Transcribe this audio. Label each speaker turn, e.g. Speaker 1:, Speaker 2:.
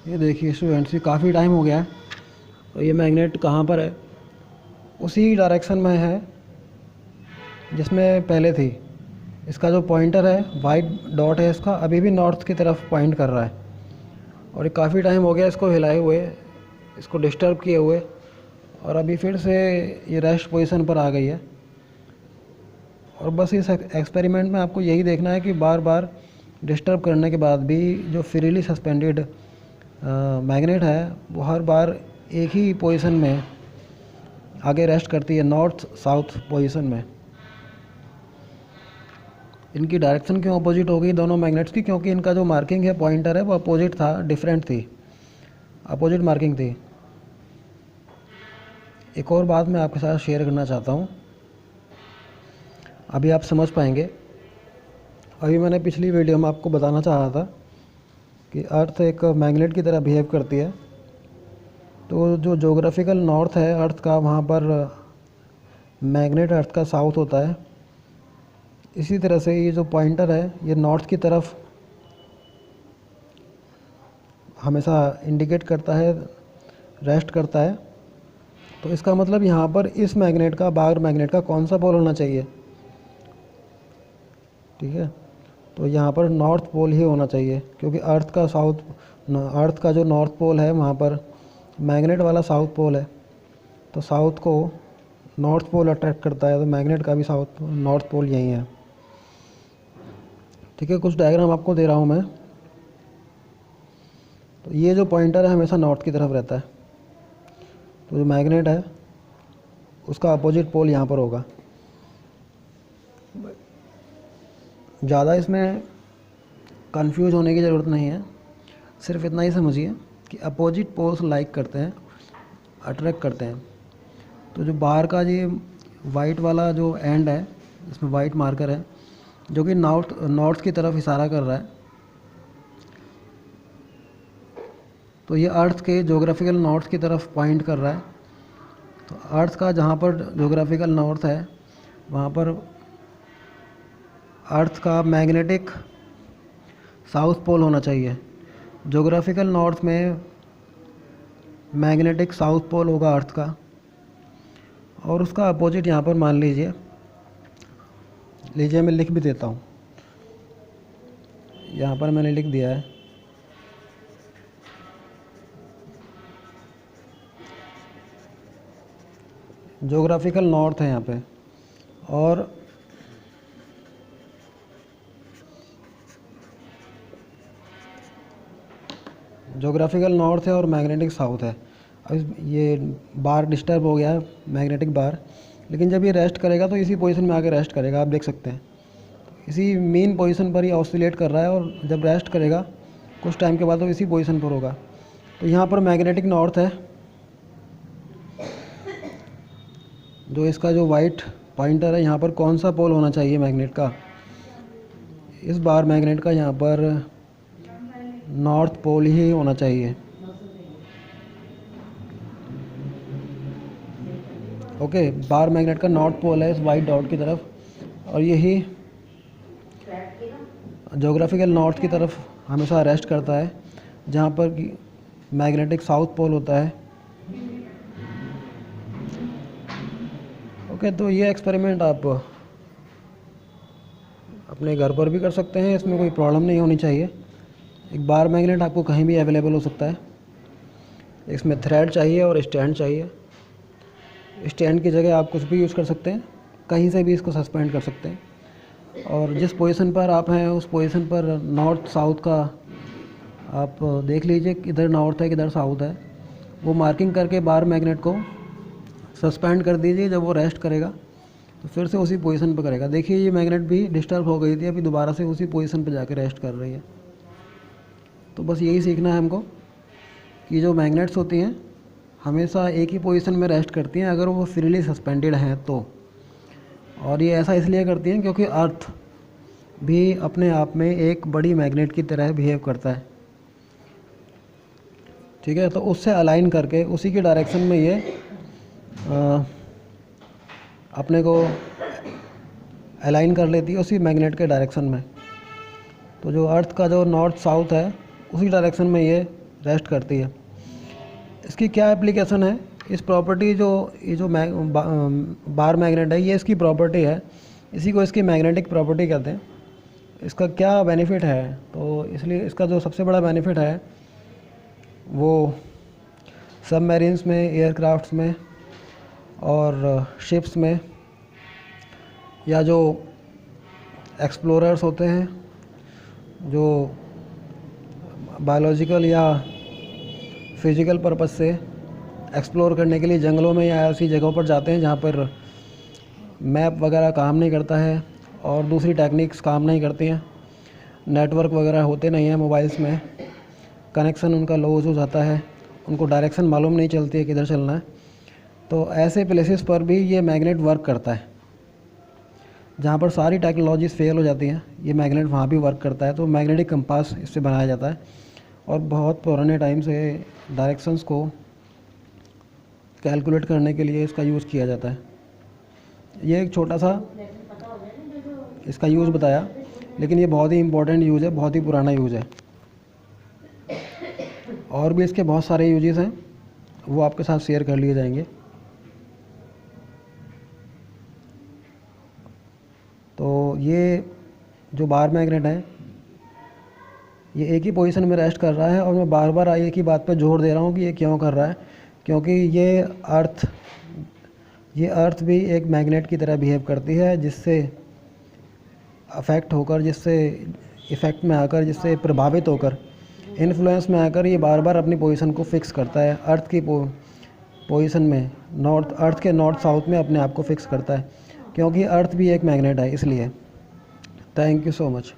Speaker 1: ये देखिए स्टूडेंट्स, ये काफ़ी टाइम हो गया है और ये मैग्नेट कहाँ पर है, उसी डायरेक्शन में है जिसमें पहले थी। इसका जो पॉइंटर है, वाइट डॉट है इसका, अभी भी नॉर्थ की तरफ पॉइंट कर रहा है। और ये काफ़ी टाइम हो गया इसको हिलाए हुए, इसको डिस्टर्ब किए हुए, और अभी फिर से ये रेस्ट पोजीशन पर आ गई है। और बस इस एक्सपेरिमेंट में आपको यही देखना है कि बार बार डिस्टर्ब करने के बाद भी जो फ्रीली सस्पेंडेड मैग्नेट है वो हर बार एक ही पोजीशन में आगे रेस्ट करती है, नॉर्थ साउथ पोजीशन में। इनकी डायरेक्शन क्यों अपोजिट हो गई दोनों मैग्नेट्स की? क्योंकि इनका जो मार्किंग है, पॉइंटर है, वो अपोजिट था, डिफरेंट थी, अपोजिट मार्किंग थी। एक और बात मैं आपके साथ शेयर करना चाहता हूँ, अभी आप समझ पाएंगे। अभी मैंने पिछली वीडियो में आपको बताना चाहा था कि अर्थ एक मैग्नेट की तरह बिहेव करती है। तो जो जोग्राफिकल नॉर्थ है अर्थ का, वहाँ पर मैग्नेट अर्थ का साउथ होता है। इसी तरह से ये जो पॉइंटर है ये नॉर्थ की तरफ हमेशा इंडिकेट करता है, रेस्ट करता है। तो इसका मतलब यहाँ पर इस मैग्नेट का, बार मैग्नेट का कौन सा पोल होना चाहिए? ठीक है, तो यहाँ पर नॉर्थ पोल ही होना चाहिए, क्योंकि अर्थ का साउथ, अर्थ का जो नॉर्थ पोल है वहाँ पर मैग्नेट वाला साउथ पोल है। तो साउथ को नॉर्थ पोल अट्रैक्ट करता है, तो मैग्नेट का भी साउथ नॉर्थ पोल यही है। ठीक है, कुछ डायग्राम आपको दे रहा हूँ मैं। तो ये जो पॉइंटर है हमेशा नॉर्थ की तरफ रहता है, तो जो मैग्नेट है उसका अपोजिट पोल यहाँ पर होगा। ज़्यादा इसमें कंफ्यूज होने की ज़रूरत नहीं है, सिर्फ इतना ही समझिए कि अपोजिट पोल्स लाइक करते हैं, अट्रैक्ट करते हैं। तो जो बाहर का ये वाइट वाला जो एंड है, इसमें वाइट मार्कर है जो कि नॉर्थ की तरफ इशारा कर रहा है। तो ये अर्थ के जोग्राफिकल नॉर्थ की तरफ पॉइंट कर रहा है। तो अर्थ का जहाँ पर जोग्राफिकल नॉर्थ है वहाँ पर अर्थ का मैग्नेटिक साउथ पोल होना चाहिए। जोग्राफिकल नॉर्थ में मैग्नेटिक साउथ पोल होगा अर्थ का, और उसका अपोजिट यहाँ पर मान लीजिए मैं लिख भी देता हूँ। यहाँ पर मैंने लिख दिया है, जोग्राफिकल नॉर्थ है यहाँ पे, और जोग्राफिकल नॉर्थ है और मैग्नेटिक साउथ है। अब ये बार डिस्टर्ब हो गया है, मैग्नेटिक बार, लेकिन जब ये रेस्ट करेगा तो इसी पोजीशन में आके रेस्ट करेगा। आप देख सकते हैं इसी मेन पोजीशन पर ही ऑसिलेट कर रहा है, और जब रेस्ट करेगा कुछ टाइम के बाद तो इसी पोजीशन पर होगा। तो यहाँ पर मैग्नेटिक नॉर्थ है, जो इसका जो वाइट पॉइंटर है यहाँ पर कौन सा पोल होना चाहिए मैग्नेट का? इस बार मैग्नेट का यहाँ पर नॉर्थ पोल ही होना चाहिए। ओके, बार मैग्नेट का नॉर्थ पोल है इस वाइट डॉट की तरफ, और यही जोग्राफिकल नॉर्थ की तरफ हमेशा रेस्ट करता है, जहाँ पर मैग्नेटिक साउथ पोल होता है। ओके, तो ये एक्सपेरिमेंट आप अपने घर पर भी कर सकते हैं, इसमें कोई प्रॉब्लम नहीं होनी चाहिए। एक बार मैग्नेट आपको कहीं भी अवेलेबल हो सकता है। इसमें थ्रेड चाहिए और स्टैंड चाहिए। स्टैंड की जगह आप कुछ भी यूज़ कर सकते हैं, कहीं से भी इसको सस्पेंड कर सकते हैं। और जिस पोजीशन पर आप हैं उस पोजीशन पर नॉर्थ साउथ का आप देख लीजिए, किधर नॉर्थ है किधर साउथ है, वो मार्किंग करके बार मैग्नेट को सस्पेंड कर दीजिए। जब वो रेस्ट करेगा तो फिर से उसी पोजीशन पर करेगा। देखिए ये मैग्नेट भी डिस्टर्ब हो गई थी, अभी दोबारा से उसी पोजीशन पर जाके रेस्ट कर रही है। तो बस यही सीखना है हमको कि जो मैग्नेट्स होती हैं हमेशा एक ही पोजीशन में रेस्ट करती हैं अगर वो फ्रीली सस्पेंडेड हैं तो। और ये ऐसा इसलिए करती हैं क्योंकि अर्थ भी अपने आप में एक बड़ी मैग्नेट की तरह बिहेव करता है। ठीक है, तो उससे अलाइन करके उसी के डायरेक्शन में ये अपने को अलाइन कर लेती है, उसी मैग्नेट के डायरेक्शन में। तो जो अर्थ का जो नॉर्थ साउथ है उसी डायरेक्शन में ये रेस्ट करती है। इसकी क्या एप्लीकेशन है, इस प्रॉपर्टी ये जो बार मैग्नेट है, ये इसकी प्रॉपर्टी है, इसी को इसकी मैग्नेटिक प्रॉपर्टी कहते हैं। इसका क्या बेनिफिट है, तो इसलिए इसका जो सबसे बड़ा बेनिफिट है वो सबमरीन्स में, एयरक्राफ्ट्स में और शिप्स में, या जो एक्सप्लोरर्स होते हैं जो बायोलॉजिकल या फिज़िकल पर्पस से एक्सप्लोर करने के लिए जंगलों में या ऐसी जगहों पर जाते हैं जहाँ पर मैप वगैरह काम नहीं करता है और दूसरी टेक्निक्स काम नहीं करती हैं, नेटवर्क वगैरह होते नहीं हैं मोबाइल्स में, कनेक्शन उनका लॉस हो जाता है, उनको डायरेक्शन मालूम नहीं चलती है किधर चलना है। तो ऐसे प्लेसेस पर भी ये मैग्नेट वर्क करता है। जहाँ पर सारी टेक्नोलॉजीज़ फेल हो जाती हैं, ये मैग्नेट वहाँ भी वर्क करता है। तो मैग्नेटिक कंपास इससे बनाया जाता है और बहुत पुराने टाइम से डायरेक्शंस को कैलकुलेट करने के लिए इसका यूज़ किया जाता है। ये एक छोटा सा इसका यूज़ बताया, लेकिन ये बहुत ही इम्पोर्टेंट यूज़ है, बहुत ही पुराना यूज़ है। और भी इसके बहुत सारे यूजेस हैं, वो आपके साथ शेयर कर लिए जाएंगे। तो ये जो बार मैग्नेट है, ये एक ही पोजीशन में रेस्ट कर रहा है और मैं बार बार एक ही बात पर जोर दे रहा हूँ कि ये क्यों कर रहा है, क्योंकि ये अर्थ भी एक मैग्नेट की तरह बिहेव करती है, जिससे जिससे इफ़ेक्ट में आकर, जिससे प्रभावित होकर, इन्फ्लुएंस में आकर ये बार बार अपनी पोजीशन को फिक्स करता है। अर्थ की पोजीशन में, अर्थ के नॉर्थ साउथ में अपने आप को फिक्स करता है, क्योंकि अर्थ भी एक मैग्नेट है इसलिए। Thank you so much.